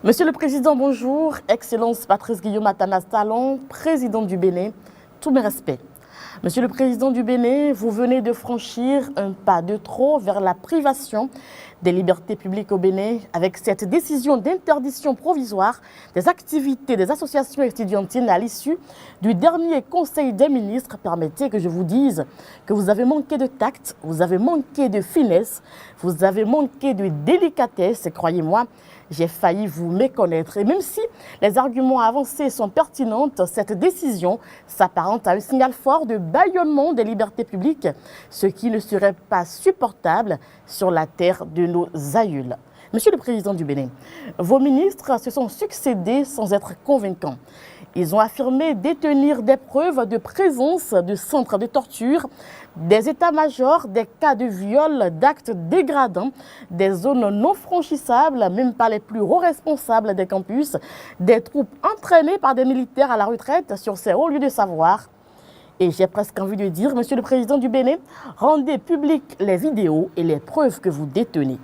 Monsieur le Président, bonjour. Excellence Patrice Guillaume Atanas Talon, président du Bénin, tous mes respects. Monsieur le Président du Bénin, vous venez de franchir un pas de trop vers la privation des libertés publiques au Bénin avec cette décision d'interdiction provisoire des activités des associations étudiantines à l'issue du dernier Conseil des ministres. Permettez que je vous dise que vous avez manqué de tact, vous avez manqué de finesse, vous avez manqué de délicatesse et croyez-moi, j'ai failli vous méconnaître. Et même si les arguments avancés sont pertinents, cette décision s'apparente à un signal fort de bâillonnement des libertés publiques, ce qui ne serait pas supportable sur la terre de nos aïeuls. Monsieur le Président du Bénin, vos ministres se sont succédés sans être convaincants. Ils ont affirmé détenir des preuves de présence de centres de torture, des états-majors, des cas de viol, d'actes dégradants, des zones non franchissables, même par les plus hauts responsables des campus, des troupes entraînées par des militaires à la retraite sur ces hauts lieux de savoir. Et j'ai presque envie de dire, Monsieur le Président du Bénin, rendez publiques les vidéos et les preuves que vous détenez.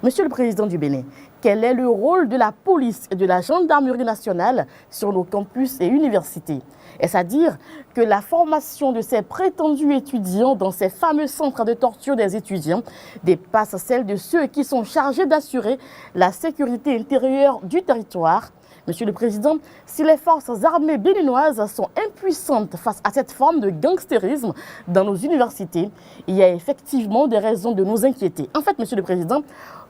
Monsieur le Président du Bénin, quel est le rôle de la police et de la gendarmerie nationale sur nos campus et universités? Est-ce à dire que la formation de ces prétendus étudiants dans ces fameux centres de torture des étudiants dépasse celle de ceux qui sont chargés d'assurer la sécurité intérieure du territoire? Monsieur le Président, si les forces armées béninoises sont impuissantes face à cette forme de gangstérisme dans nos universités, il y a effectivement des raisons de nous inquiéter. En fait, Monsieur le Président,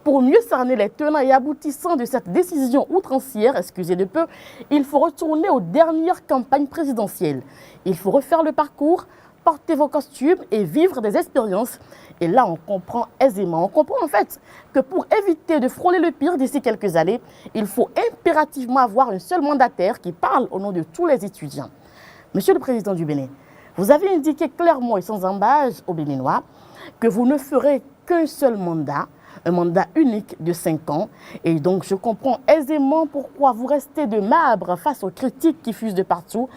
pour mieux cerner les tenants et aboutissants de cette décision outrancière, excusez de peu, il faut retourner aux dernières campagnes présidentielles. Il faut refaire le parcours, porter vos costumes et vivre des expériences. Et là, on comprend aisément, on comprend en fait que pour éviter de frôler le pire d'ici quelques années, il faut impérativement avoir un seul mandataire qui parle au nom de tous les étudiants. Monsieur le Président du Bénin, vous avez indiqué clairement et sans embâche aux Béninois que vous ne ferez qu'un seul mandat, un mandat unique de 5 ans. Et donc, je comprends aisément pourquoi vous restez de marbre face aux critiques qui fusent de partout.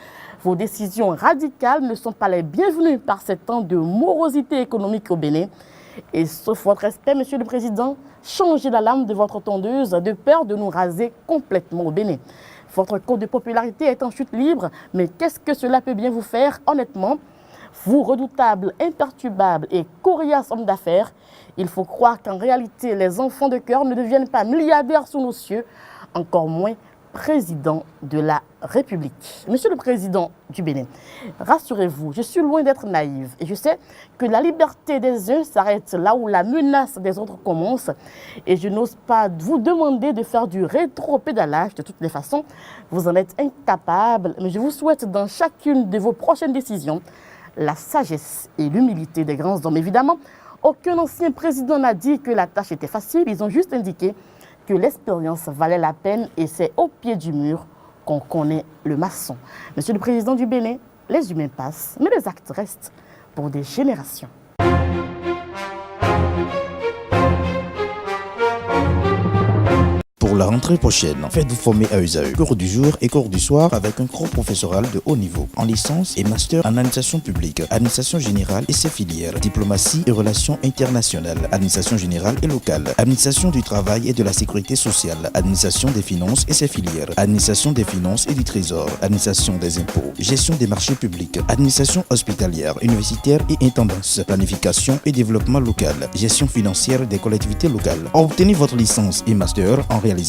Vos décisions radicales ne sont pas les bienvenues par ces temps de morosité économique au Bénin. Et sauf votre respect, Monsieur le Président, changez la lame de votre tondeuse de peur de nous raser complètement au Bénin. Votre cote de popularité est en chute libre, mais qu'est-ce que cela peut bien vous faire, honnêtement? Vous, redoutable, imperturbable et coriace homme d'affaires, il faut croire qu'en réalité, les enfants de cœur ne deviennent pas milliardaires sous nos cieux, encore moins président de la République. Monsieur le Président du Bénin, rassurez-vous, je suis loin d'être naïve et je sais que la liberté des uns s'arrête là où la menace des autres commence et je n'ose pas vous demander de faire du rétro-pédalage de toutes les façons. Vous en êtes incapable, mais je vous souhaite dans chacune de vos prochaines décisions la sagesse et l'humilité des grands hommes. Évidemment, aucun ancien président n'a dit que la tâche était facile, ils ont juste indiqué que l'expérience valait la peine et c'est au pied du mur qu'on connaît le maçon. Monsieur le Président du Bénin, les humains passent, mais les actes restent pour des générations. Pour la rentrée prochaine, faites-vous former à USAE. Cours du jour et cours du soir avec un cours professoral de haut niveau en licence et master en administration publique, administration générale et ses filières, diplomatie et relations internationales, administration générale et locale, administration du travail et de la sécurité sociale, administration des finances et ses filières, administration des finances et du trésor, administration des impôts, gestion des marchés publics, administration hospitalière, universitaire et intendance, planification et développement local, gestion financière des collectivités locales. Obtenez votre licence et master en réalisation,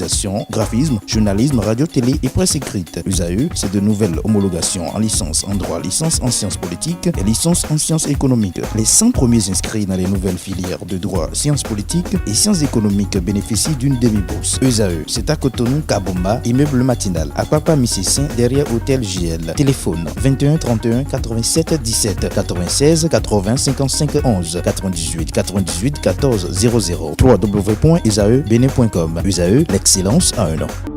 graphisme, journalisme, radio, télé et presse écrite. USAE, c'est de nouvelles homologations en licence en droit, licence en sciences politiques et licence en sciences économiques. Les 100 premiers inscrits dans les nouvelles filières de droit, sciences politiques et sciences économiques bénéficient d'une demi-bourse. USAE, c'est à Cotonou, Kabomba, immeuble matinal, à Papa Mississin, derrière hôtel JL. Téléphone 21 31 87 17 96 80 55 11 98 98 14 00 www.usaebenin.com. USAE, l'excellence à un an.